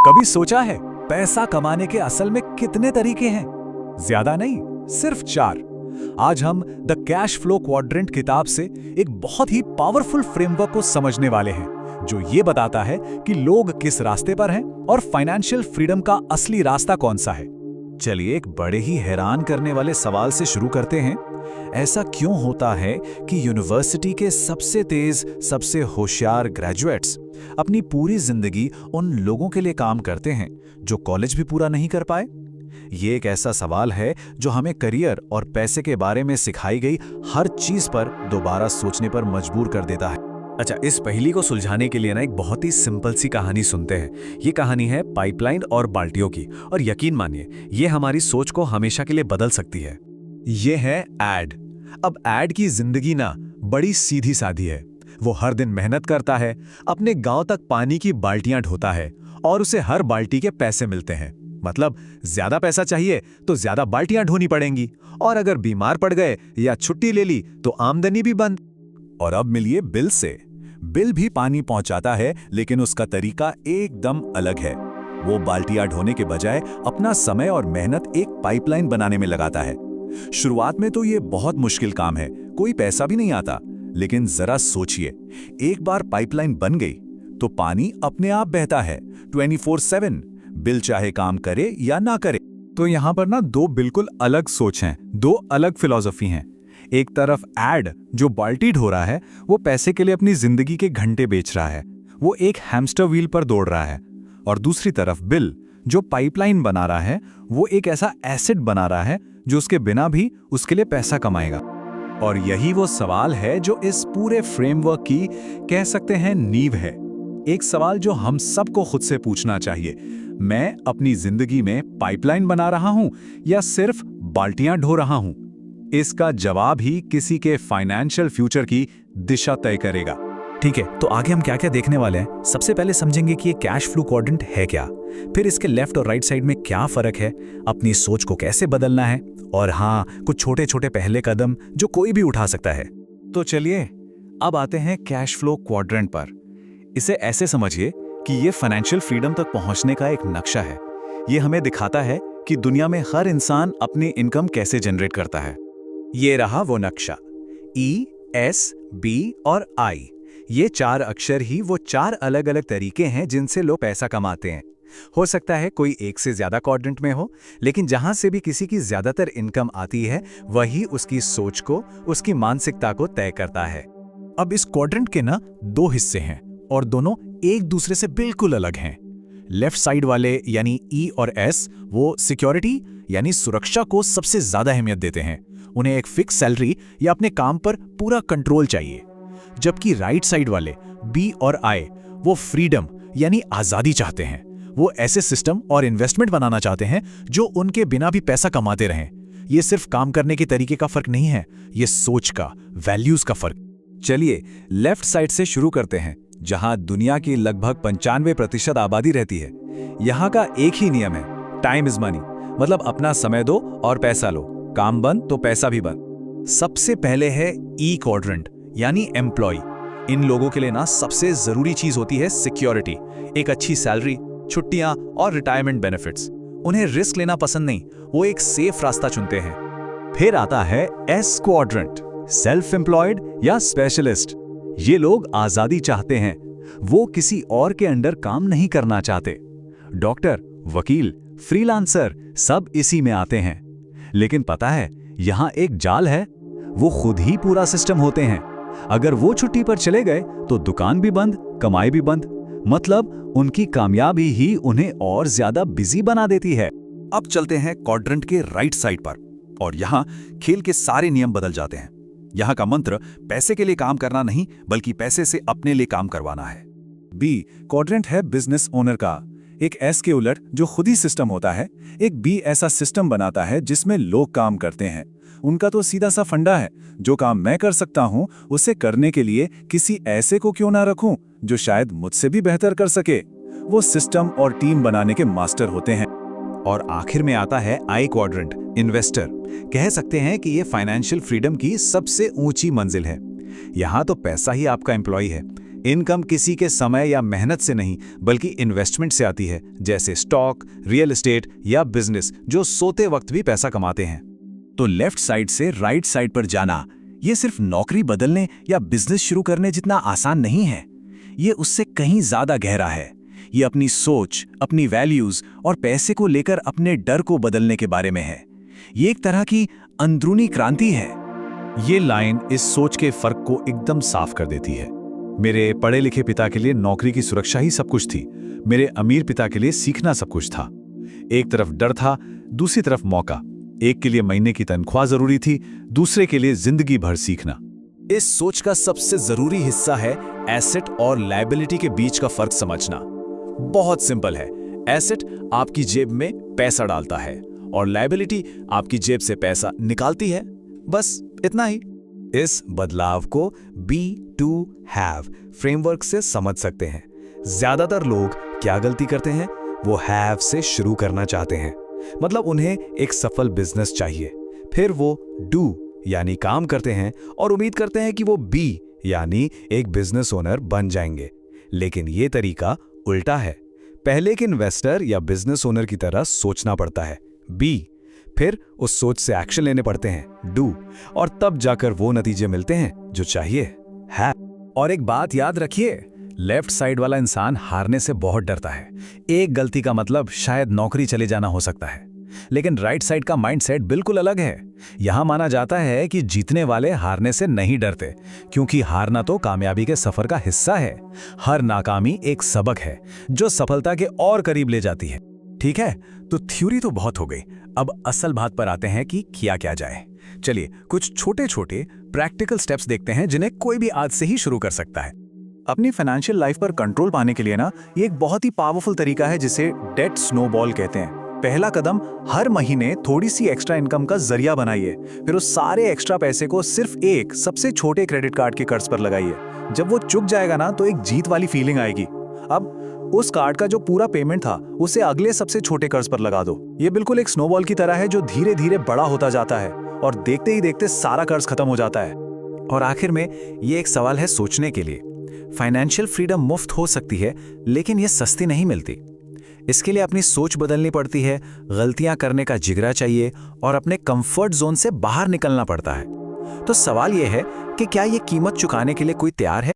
कभी सोचा है पैसा कमाने के असल में कितने तरीके हैं? ज्यादा नहीं, सिर्फ 4। आज हम द कैश फ्लो क्वाड्रेंट किताब से एक बहुत ही पावरफुल फ्रेमवर्क को समझने वाले हैं जो ये बताता है कि लोग किस रास्ते पर हैं और फाइनेंशियल फ्रीडम का असली रास्ता कौन सा है। चलिए एक बड़े ही हैरान करने वाले सवाल से शुरू करते हैं। ऐसा क्यों होता है कि यूनिवर्सिटी के सबसे तेज, सबसे होशियार ग्रेजुएट्स अपनी पूरी जिंदगी उन लोगों के लिए काम करते हैं जो कॉलेज भी पूरा नहीं कर पाए? ये एक ऐसा सवाल है जो हमें करियर और पैसे के बारे में सिखाई गई हर चीज पर दोबारा सोचने पर मजबूर कर देता है। अच्छा, इस पहेली को सुलझाने के लिए एक बहुत ही सिंपल सी कहानी सुनते हैं। ये कहानी है पाइपलाइन और बाल्टियों की, और यकीन मानिए ये हमारी सोच को हमेशा के लिए बदल सकती है। ये है एड। अब एड की जिंदगी बड़ी सीधी सादी है। वो हर दिन मेहनत करता है, अपने गांव तक पानी की बाल्टियां ढोता है और उसे हर बाल्टी के पैसे मिलते हैं। मतलब ज्यादा पैसा चाहिए तो ज्यादा बाल्टियां ढोनी पड़ेंगी, और अगर बीमार पड़ गए या छुट्टी ले ली तो आमदनी भी बंद। और अब मिलिए बिल से। बिल भी पानी पहुंचाता है, लेकिन उसका तरीका एकदम अलग है। वो बाल्टियां ढोने के बजाय अपना समय और मेहनत एक पाइपलाइन बनाने में लगाता है। शुरुआत में तो ये बहुत मुश्किल काम है, कोई पैसा भी नहीं आता। लेकिन जरा सोचिए, एक बार पाइपलाइन बन गई तो पानी अपने आप बहता है 24/7, बिल चाहे काम करे या ना करे। तो यहाँ पर दो बिल्कुल अलग सोच हैं, दो अलग फिलॉसफी हैं। एक तरफ एड जो बाल्टी ढो रहा है, वो पैसे के लिए अपनी जिंदगी के घंटे बेच रहा है, वो एक हैमस्टर व्हील पर दौड़ रहा है। और दूसरी तरफ बिल जो पाइपलाइन बना रहा है, वो एक ऐसा एसेट बना रहा है जो उसके बिना भी उसके लिए पैसा कमाएगा। और यही वो सवाल है जो इस पूरे फ्रेमवर्क की, कह सकते हैं, नींव है। एक सवाल जो हम सबको खुद से पूछना चाहिए, मैं अपनी जिंदगी में पाइपलाइन बना रहा हूं या सिर्फ बाल्टियां ढो रहा हूं? इसका जवाब ही किसी के फाइनेंशियल फ्यूचर की दिशा तय करेगा। ठीक है, तो आगे हम क्या क्या देखने वाले हैं। सबसे पहले समझेंगे कि ये कैश फ्लो क्वाड्रेंट है क्या, फिर इसके लेफ्ट और राइट साइड में क्या फर्क है, अपनी सोच को कैसे बदलना है, और हाँ, कुछ छोटे छोटे पहले कदम जो कोई भी उठा सकता है। तो चलिए अब आते हैं कैश फ्लो क्वाड्रेंट पर। इसे ऐसे समझिए कि ये फाइनेंशियल फ्रीडम तक पहुंचने का एक नक्शा है। ये हमें दिखाता है कि दुनिया में हर इंसान अपनी इनकम कैसे जनरेट करता है। ये रहा वो नक्शा। E, S, B और I, ये 4 अक्षर ही वो 4 अलग अलग तरीके हैं जिनसे लोग पैसा कमाते हैं। हो सकता है कोई एक से ज्यादा क्वाड्रेंट में हो, लेकिन जहां से भी किसी की ज्यादातर इनकम आती है, वही उसकी सोच को, उसकी मानसिकता को तय करता है। अब इस क्वाड्रेंट के 2 हिस्से हैं और दोनों एक दूसरे से बिल्कुल अलग हैं। लेफ्ट साइड वाले यानी E और S वो सिक्योरिटी यानी सुरक्षा को सबसे ज्यादा अहमियत देते हैं। उन्हें एक फिक्स सैलरी या अपने काम पर पूरा कंट्रोल चाहिए। जबकि राइट साइड वाले B और I वो फ्रीडम यानी आजादी चाहते हैं। वो ऐसे सिस्टम और इन्वेस्टमेंट बनाना चाहते हैं जो उनके बिना भी पैसा कमाते रहें। ये सिर्फ काम करने के तरीके का फर्क नहीं है, ये सोच का, वैल्यूज का फर्क। चलिए लेफ्ट साइड से शुरू करते हैं, जहां दुनिया की लगभग 95% आबादी रहती है। यहाँ का एक ही नियम है, टाइम इज मनी। मतलब अपना समय दो और पैसा लो, काम बंद तो पैसा भी बंद। सबसे पहले है ई क्वाड्रेंट यानी एम्प्लॉय। इन लोगों के लिए सबसे जरूरी चीज होती है सिक्योरिटी, एक अच्छी सैलरी, छुट्टियां और रिटायरमेंट बेनिफिट्स। उन्हें रिस्क लेना पसंद नहीं, वो एक सेफ रास्ता चुनते हैं। फिर आता है एस क्वाड्रेंट, सेल्फ एम्प्लॉयड या स्पेशलिस्ट। ये लोग आजादी चाहते हैं, वो किसी और के अंडर काम नहीं करना चाहते। डॉक्टर, वकील, फ्रीलांसर सब इसी में आते हैं। लेकिन पता है यहां एक जाल है, वो खुद ही पूरा सिस्टम होते हैं। अगर वो छुट्टी पर चले गए तो दुकान भी बंद, कमाई भी बंद। मतलब उनकी कामयाबी ही उन्हें और ज्यादा बिजी बना देती है। अब चलते हैं क्वाड्रेंट के राइट साइड पर, और यहां खेल के सारे नियम बदल जाते हैं। यहां का मंत्र पैसे के लिए काम करना नहीं, बल्कि पैसे से अपने लिए काम करवाना है। बी क्वाड्रेंट है बिजनेस ओनर का, एक एस के उलट जो खुद ही सिस्टम होता है। एक बी ऐसा सिस्टम बनाता है जिसमें लोग काम करते हैं। उनका तो सीधा सा फंडा है, जो काम मैं कर सकता हूं उसे करने के लिए किसी ऐसे को क्यों ना रखूं जो शायद मुझसे भी बेहतर कर सके। वो सिस्टम और टीम बनाने के मास्टर होते हैं। और आखिर में आता है आई क्वाड्रेंट, इन्वेस्टर। कह सकते हैं कि ये फाइनेंशियल फ्रीडम की सबसे ऊंची मंजिल है। यहाँ तो पैसा ही आपका एम्प्लॉय है। इनकम किसी के समय या मेहनत से नहीं बल्कि इन्वेस्टमेंट से आती है, जैसे स्टॉक, रियल एस्टेट या बिजनेस जो सोते वक्त भी पैसा कमाते हैं। तो लेफ्ट साइड से राइट साइड पर जाना ये सिर्फ नौकरी बदलने या बिजनेस शुरू करने जितना आसान नहीं है, ये उससे कहीं ज्यादा गहरा है। ये अपनी सोच, अपनी वैल्यूज और पैसे को लेकर अपने डर को बदलने के बारे में है। ये एक तरह की अंदरूनी क्रांति है। ये लाइन इस सोच के फर्क को एकदम साफ कर देती है। मेरे पढ़े लिखे पिता के लिए नौकरी की सुरक्षा ही सब कुछ थी, मेरे अमीर पिता के लिए सीखना सब कुछ था। एक तरफ डर था, दूसरी तरफ मौका। एक के लिए महीने की तनख्वाह जरूरी थी, दूसरे के लिए जिंदगी भर सीखना। इस सोच का सबसे जरूरी हिस्सा है एसेट और लायबिलिटी के बीच का फर्क समझना। बहुत सिंपल है, एसेट आपकी जेब में पैसा डालता है और लायबिलिटी आपकी जेब से पैसा निकालती है, बस इतना ही। इस बदलाव को बी टू हैव फ्रेमवर्क से समझ सकते हैं। ज्यादातर लोग क्या गलती करते हैं, वो हैव से शुरू करना चाहते हैं। मतलब उन्हें एक सफल बिजनेस चाहिए, फिर वो डू यानी काम करते हैं और उम्मीद करते हैं कि वो बी यानी एक बिजनेस ओनर बन जाएंगे। लेकिन ये तरीका उल्टा है। पहले एक इन्वेस्टर या बिजनेस ओनर की तरह सोचना पड़ता है, बी, फिर उस सोच से एक्शन लेने पड़ते हैं, डू, और तब जाकर वो नतीजे मिलते हैं जो चाहिए, है। और एक बात याद रखिए, लेफ्ट साइड वाला इंसान हारने से बहुत डरता है। एक गलती का मतलब शायद नौकरी चले जाना हो सकता है। लेकिन राइट साइड का माइंडसेट बिल्कुल अलग है। यहां माना जाता है कि जीतने वाले हारने से नहीं डरते, क्योंकि हारना तो कामयाबी के सफर का हिस्सा है। हर नाकामी एक सबक है जो सफलता के और करीब ले जाती है। ठीक है, तो थ्योरी तो बहुत हो गई, अब असल बात पर आते हैं कि किया क्या जाए। चलिए कुछ छोटे छोटे प्रैक्टिकल स्टेप्स देखते हैं जिन्हें कोई भी आज से ही शुरू कर सकता है। अपनी फाइनेंशियल लाइफ पर कंट्रोल पाने के लिए ना, ये एक बहुत ही पावरफुल तरीका है जिसे डेट स्नोबॉल कहते हैं। पहला कदम, हर महीने थोड़ी सी एक्स्ट्रा इनकम का जरिया बनाइए, फिर उस सारे एक्स्ट्रा पैसे को सिर्फ एक सबसे छोटे क्रेडिट कार्ड के कर्ज पर लगाइए। जब वो चुक जाएगा ना, तो एक जीत वाली फीलिंग आएगी। अब उस कार्ड का जो पूरा पेमेंट था उसे अगले सबसे छोटे कर्ज पर लगा दो। ये बिल्कुल एक स्नोबॉल की तरह है जो धीरे धीरे बड़ा होता जाता है और देखते ही देखते सारा कर्ज खत्म हो जाता है। और आखिर में ये एक सवाल है सोचने के लिए, फाइनेंशियल फ्रीडम मुफ्त हो सकती है, लेकिन ये सस्ती नहीं मिलती। इसके लिए अपनी सोच बदलनी पड़ती है, गलतियां करने का जिगरा चाहिए और अपने कंफर्ट जोन से बाहर निकलना पड़ता है। तो सवाल यह है कि क्या ये कीमत चुकाने के लिए कोई तैयार है?